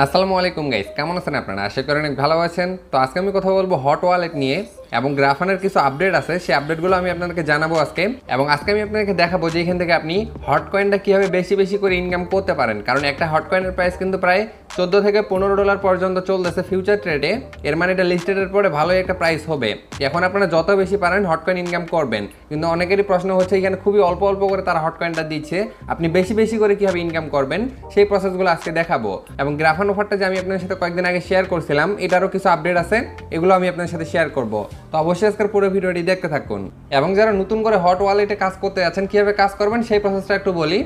আসসালামু আলাইকুম গাইস, কেমন আছেন আপনারা? আশা করি অনেক ভালো আছেন। তো আজকে আমি কথা বলবো হট ওয়ালেট নিয়ে এবং গ্রাফানের কিছু আপডেট আছে, সেই আপডেটগুলো আমি আপনাদেরকে জানাবো আজকে। এবং আজকে আমি আপনাদেরকে দেখাবো যে এখান থেকে আপনি হট কয়েনটা কীভাবে বেশি বেশি করে ইনকাম করতে পারেন। কারণ একটা হট কয়েনের প্রাইস কিন্তু প্রায় $14 থেকে $15 পর্যন্ত চলতেছে ফিউচার ট্রেডে। এর মানে এটা লিস্টেডের পরে ভালোই একটা প্রাইস হবে। এখন আপনারা যত বেশি পারেন হট কয়েন ইনকাম করবেন, কিন্তু অনেকেরই প্রশ্ন হচ্ছে এখানে খুবই অল্প অল্প করে তারা হট কয়েনটা দিচ্ছে, আপনি বেশি বেশি করে কীভাবে ইনকাম করবেন সেই প্রসেসগুলো আজকে দেখাবো। এবং গ্রাফান অফারটা যে আমি আপনাদের সাথে কয়েকদিন আগে শেয়ার করছিলাম, এটারও কিছু আপডেট আছে, এগুলো আমি আপনাদের সাথে শেয়ার করব। তো অবশ্যই আজকের পুরো ভিডিওটি দেখতে থাকুন। এবং যারা নতুন করে হট ওয়ালেটে কাজ করতে যাচ্ছেন, কীভাবে কাজ করবেন সেই প্রসেসটা একটু বলি।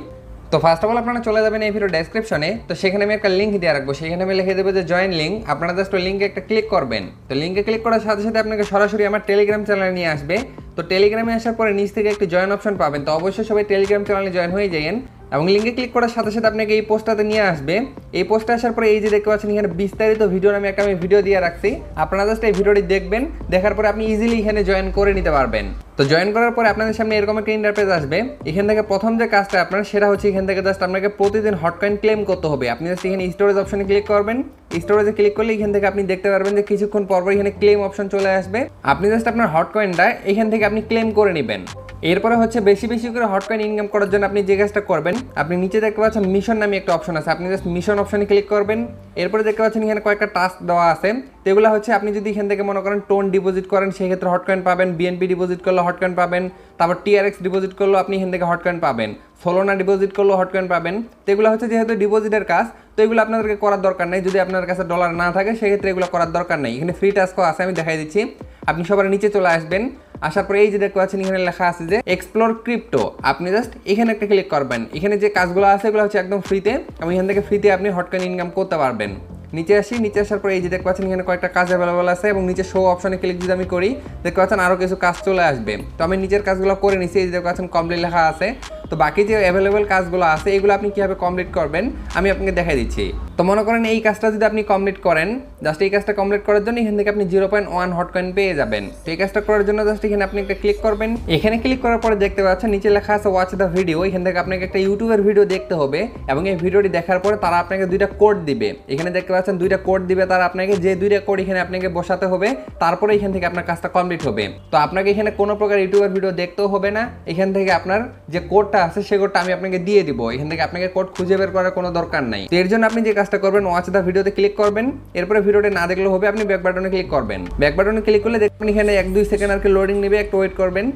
তো ফার্স্ট অফ অল আপনারা চলে যাবেন এই ভিডিও ডেসক্রিপশনে। তো সেখানে আমি একটা লিঙ্ক দিয়ে রাখবো, সেখানে আমি লিখে দেবো যে জয়েন লিঙ্ক। আপনারা জাস্ট ওই লিঙ্কে একটা ক্লিক করবেন। তো লিঙ্কে ক্লিক করার সাথে সাথে আপনাকে সরাসরি আমার টেলিগ্রাম চ্যানেলে নিয়ে আসবে। তো টেলিগ্রামে আসার পরে নিচ থেকে একটি জয়েন অপশন পাবেন। তো অবশ্যই সবাই টেলিগ্রাম চ্যানেলে জয়েন হয়ে যাবেন। এবং লিঙ্কে ক্লিক করার সাথে সাথে আপনাকে এই পোস্টটাতে নিয়ে আসবে। এই পোস্টে আসার পরে এই যে দেখতে পাচ্ছেন এখানে বিস্তারিত ভিডিওর আমি একটা ভিডিও দিয়ে রাখছি। আপনারা জাস্ট এই ভিডিওটি দেখবেন, দেখার পরে আপনি ইজিলি এখানে জয়েন করে নিতে পারবেন। তো জয়েন করার পরে আপনাদের সামনে এরকম একটা ইন্টারফেস আসবে। এখান থেকে প্রথম যে কাজটা আপনার সেটা হচ্ছে এখান থেকে জাস্ট আপনাকে প্রতিদিন হট কয়েন ক্লেম করতে হবে। আপনি জাস্ট এখানে স্টোরেজ অপশনে ক্লিক করবেন। স্টোরেজে ক্লিক করলে এখান থেকে আপনি দেখতে পারবেন যে কিছুক্ষণ পর এখানে ক্লেম অপশন চলে আসবে। আপনি জাস্ট আপনার হট কয়েনটা এখান থেকে আপনি ক্লেম করে নেবেন। এরপরে হচ্ছে বেশি বেশি করে হট কয়েন ইনকাম করার জন্য আপনি যে কাজটা করবেন, আপনি নিচে দেখতে পাচ্ছেন মিশন নামে একটা অপশন আছে, আপনি জাস্ট মিশন অপশনে ক্লিক করবেন। এরপরে দেখতে পাচ্ছেন এখানে কয়েকটা টাস্ক দেওয়া আছে। তো এগুলো হচ্ছে আপনি যদি এখান থেকে মনে করেন টোন ডিপোজিট করেন সেক্ষেত্রে হট কয়েন পাবেন, বিএনপি ডিপোজিট করলে হট কয়েন পাবেন, তারপর টিআরএক্স ডিপোজিট করলেও আপনি এখান থেকে হট কয়েন পাবেন, সোলোনা ডিপোজিট করলেও হট কয়েন পাবেন। তো এগুলো হচ্ছে যেহেতু ডিপোজিটের কাজ, তো এগুলো আপনাদেরকে করার দরকার নেই। যদি আপনার কাছে ডলার না থাকে সেক্ষেত্রে এগুলো করার দরকার নেই। এখানে ফ্রি টাস্কও আছে, আমি দেখাই দিচ্ছি। আপনি সবার নিচে চলে আসবেন। আসার পরে এই যে দেখতে পাচ্ছেন এখানে লেখা আছে যে এক্সপ্লোর ক্রিপ্টো, আপনি জাস্ট এখানে একটা ক্লিক করবেন। এখানে যে কাজগুলো আছে এগুলো হচ্ছে একদম ফ্রিতে, এবং এখান থেকে ফ্রিতে আপনি হট কয়েন ইনকাম করতে পারবেন। নিচে আসি, নিচে আসার পরে এই যে দেখতে পাচ্ছেন এখানে কয়েকটা কাজ অ্যাভেলেবল আছে, এবং নিচে শো অপশনে ক্লিক যদি আমি করি দেখতে পাচ্ছেন আরও কিছু কাজ চলে আসবে। তো আমি নিচের কাজগুলো করে নিচ্ছি। এই যে দেখতে পাচ্ছেন কমপ্লিট লেখা আছে। তো বাকি যে অ্যাভেলেবল কাজগুলো আছে এগুলো আপনি কীভাবে কমপ্লিট করবেন আমি আপনাকে দেখাই দিচ্ছি। তো মনে করেন এই কাজটা যদি আপনি কমপ্লিট করেন, জাস্ট এই কাজটা কমপ্লিট করার জন্য এখান থেকে আপনি 0.1 হট কয়েন পেয়ে যাবেন। তো এই কাজটা করার জন্য জাস্ট এখানে আপনি একটা ক্লিক করবেন। এখানে ক্লিক করার পরে দেখতে পাচ্ছেন নিচে লেখা আছে ওয়াচ দ্য ভিডিও। এখান থেকে আপনাকে একটা ইউটিউবের ভিডিও দেখতে হবে, এবং এই ভিডিওটি দেখার পরে তারা আপনাকে দুইটা কোড দিবে। এখানে দেখতে পাচ্ছেন দুইটা কোড দিবে তারা আপনাকে, যে দুইটা কোড এখানে আপনাকে বসাতে হবে, তারপরে এখান থেকে আপনার কাজটা কমপ্লিট হবে। তো আপনাকে এখানে কোনো প্রকার ইউটিউবের ভিডিও দেখতেও হবে না। এখান থেকে আপনার যে কোডটা আছে সে কোডটা আমি আপনাকে দিয়ে দিব। এখান থেকে আপনাকে কোড খুঁজে বের করার কোনো দরকার নাই। তো এর জন্য আপনি যে কাজটা করবেন, ওয়াচ দ্য ভিডিওতে ক্লিক করবেন। এরপরে ভিডিওটি না দেখলেও হবে, আপনি ব্যাক বাটনে ক্লিক করবেন। ব্যাক বাটনে ক্লিক করলে দেখবেন এখানে 1-2 সেকেন্ড আর কি লোডিং নেবে, একটু ওয়েট করবেন।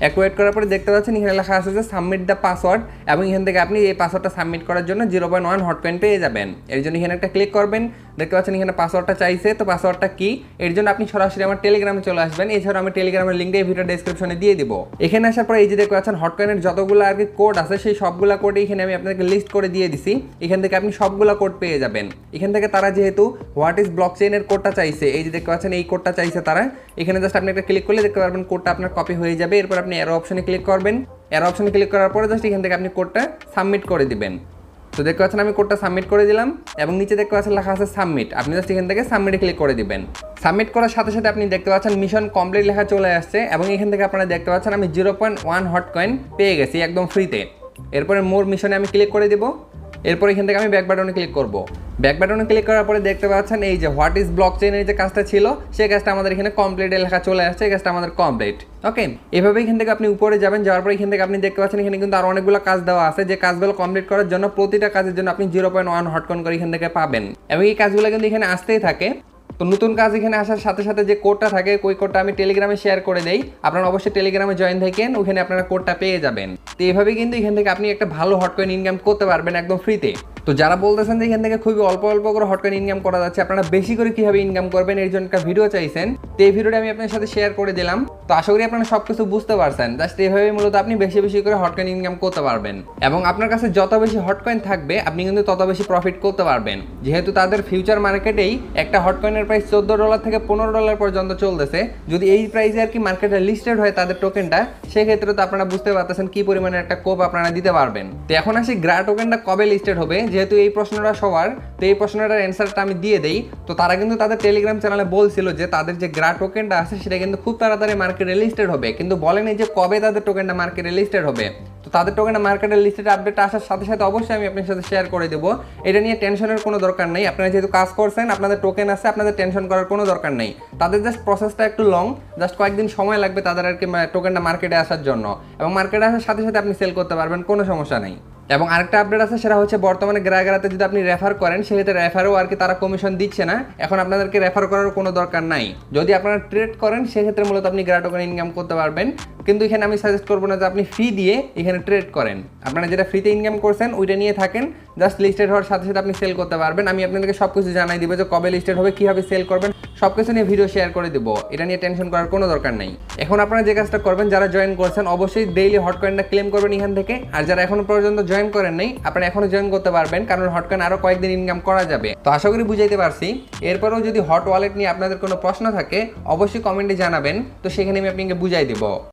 একটু ওয়েট করার পরে দেখতে পাচ্ছেন এখানে লেখা আছে যে সাবমিট দ্য পাসওয়ার্ড, এবং এখান থেকে আপনি এই পাসওয়ার্ডটা সাবমিট করার জন্য 0.1 হট কয়েন পেয়ে যাবেন। এর জন্য এখানে একটা ক্লিক করবেন। দেখতে পাচ্ছেন এখানে পাসওয়ার্ডটা চাইছে। তো পাসওয়ার্ডটা কি, এর জন্য আপনি সরাসরি আমার টেলিগ্রামে চলে আসবেন। এছাড়া আমি টেলিগ্রামের লিঙ্কটা এই ভিডিও ডেসক্রিপশনে দিয়ে দিব। এখানে আসার পরে এই যে দেখতে পাচ্ছেন হট কয়েনের যতগুলো আর কি কোড আছে সেই সবগুলো কোড এখানে আমি আপনাকে লিস্ট করে দিয়ে দিছি। এখান থেকে আপনি সবগুলো কোড পেয়ে যাবেন। এখান থেকে তারা যেহেতু হোয়াট ইজ ব্লকচেইনের কোডটা চাইছে, এই যে দেখতে পাচ্ছেন এই কোডটা চাইছে তারা, এখানে জাস্ট আপনি একটা ক্লিক করলে দেখতে পারবেন কোডটা আপনার কপি হয়ে যাবে। এরপর আপনি অ্যারো অপশনে ক্লিক করবেন। অ্যারো অপশনে ক্লিক করার পরে জাস্ট এখান থেকে আপনি কোডটা সাবমিট করে দিবেন। তো দেখতে পাচ্ছেন আমি কোডটা সাবমিট করে দিলাম, এবং নিচে দেখতে পাচ্ছেন লেখা আছে সাবমিট। আপনি জাস্ট এখান থেকে সাবমিটে ক্লিক করে দিবেন। সাবমিট করার সাথে সাথে আপনি দেখতে পাচ্ছেন মিশন কমপ্লিট লেখা চলে আসছে, এবং এখান থেকে আপনারা দেখতে পাচ্ছেন আমি 0.1 হট কয়েন পেয়ে গেছি একদম ফ্রিতে। এরপরে মোর মিশনে আমি ক্লিক করে দেবো। এরপর এখান থেকে আমি ব্যাক বাটনে ক্লিক করব। ব্যাক বাটনে ক্লিক করার পরে দেখতে পাচ্ছেন এই যে হোয়াট ইজ ব্লকচেইনের যে কাজটা ছিল সেই কাজটা আমাদের এখানে কমপ্লিট লেখা চলে আসছে। এই কাজটা আমাদের কমপ্লিট। ওকে, এভাবে এখান থেকে আপনি উপরে যাবেন। যাওয়ার পরে এখান থেকে আপনি দেখতে পাচ্ছেন এখানে কিন্তু আরো অনেকগুলো কাজ দেওয়া আছে, যে কাজগুলো কমপ্লিট করার জন্য প্রতিটা কাজের জন্য আপনি 0.1 হট কয়েন করে এখান থেকে পাবেন, এবং এই কাজগুলো কিন্তু এখানে আসতেই থাকে। তো নতুন কাজ এখানে আসার সাথে সাথে যে কোডটা থাকে ওই কোডটা আমি টেলিগ্রামে শেয়ার করে দেই। আপনারা অবশ্যই টেলিগ্রামে জয়েন থাকেন, ওখানে আপনারা কোডটা পেয়ে যাবেন। তো এইভাবে কিন্তু এখান থেকে আপনি একটা ভালো হট কয়েন ইনকাম করতে পারবেন একদম ফ্রিতে। তো যারা বলতেছেন যে এখান থেকে খুবই অল্প অল্প করে হট কয়েন ইনকাম করা যাচ্ছে, আপনারা বেশি করে কীভাবে ইনকাম করবেন এর জন্য একটা ভিডিও চাইছেন, তো এই ভিডিওটা আমি আপনার সাথে শেয়ার করে দিলাম। তো আশা করি আপনারা সব কিছু বুঝতে পারছেন। জাস্ট এইভাবে মূলত আপনি বেশি বেশি করে হট কয়েন ইনকাম করতে পারবেন, এবং আপনার কাছে যত বেশি হট কয়েন থাকবে আপনি কিন্তু তত বেশি প্রফিট করতে পারবেন। যেহেতু তাদের ফিউচার মার্কেটেই একটা হট কয়েনের প্রাইস $14 থেকে $15 পর্যন্ত চলতেছে। যদি এই প্রাইসে আর কি মার্কেটে লিস্টেড হয় তাদের টোকেনটা, সেক্ষেত্রে তো আপনারা বুঝতে পারতেছেন কি পরিমাণে একটা কোপ আপনারা দিতে পারবেন। তো এখন আসি গ্রা টোকেনটা কবে লিস্টেড হবে, যেহেতু এই প্রশ্নটা সবার, তো এই প্রশ্নটার অ্যান্সারটা আমি দিয়ে দেই। তো তারা কিন্তু তাদের টেলিগ্রাম চ্যানেলে বলছিল যে তাদের যে গ্রা টোকেনটা আছে সেটা কিন্তু খুব তাড়াতাড়ি মার্কেটে লিস্টেড হবে, কিন্তু বলেনি যে কবে তাদের টোকেনটা মার্কেটে লিস্টেড হবে। তো তাদের টোকেনটা মার্কেটের লিস্টেড আপডেট আসার সাথে সাথে অবশ্যই আমি আপনার সাথে শেয়ার করে দেবো। এটা নিয়ে টেনশনের কোনো দরকার নেই। আপনারা যেহেতু কাজ করছেন, আপনাদের টোকেন আছে, আপনাদের টেনশন করার কোনো দরকার নেই। তাদের জাস্ট প্রসেসটা একটু লং, জাস্ট কয়েকদিন সময় লাগবে তাদের আর কি টোকেনটা মার্কেটে আসার জন্য, এবং মার্কেটে আসার সাথে সাথে আপনি সেল করতে পারবেন, কোনো সমস্যা নেই। এবং আরেকটা আপডেট আছে, সেটা হচ্ছে বর্তমানে গ্রাহকরাতে যদি আপনি রেফার করেন, সেক্ষেত্রে রেফারও আর কি তারা কমিশন দিচ্ছে না। এখন আপনাদেরকে রেফার করার কোনো দরকার নাই। যদি আপনারা ট্রেড করেন, সেক্ষেত্রে মূলত আপনি গ্রা টোকেন ইনকাম করতে পারবেন। কিন্তু এখানে আমি সাজেস্ট করবো না যে আপনি ফি দিয়ে এখানে ট্রেড করেন। আপনারা যেটা ফ্রিতে ইনকাম করছেন ওইটা নিয়ে থাকেন, জাস্ট লিস্টেড হওয়ার সাথে সাথে আপনি সেল করতে পারবেন। আমি আপনাদেরকে সব কিছু জানাই দিব যে কবে লিস্টেড হবে, কীভাবে সেল করবেন, সব কিছু নিয়ে ভিডিও শেয়ার করে দেবো। এটা নিয়ে টেনশন করার কোনো দরকার নেই। এখন আপনারা যে কাজটা করবেন, যারা জয়েন করছেন অবশ্যই ডেইলি হট কয়েনটা ক্লেম করবেন এখান থেকে। আর যারা এখনো পর্যন্ত জয়েন করেন নাই, আপনারা এখনো জয়েন করতে পারবেন, কারণ হট কয়েন আরও কয়েকদিন ইনকাম করা যাবে। তো আশা করি বুঝাইতে পারছি। এরপরেও যদি হট ওয়ালেট নিয়ে আপনাদের কোনো প্রশ্ন থাকে অবশ্যই কমেন্টে জানাবেন, তো সেখানে আমি আপনাকে বুঝাই দেবো।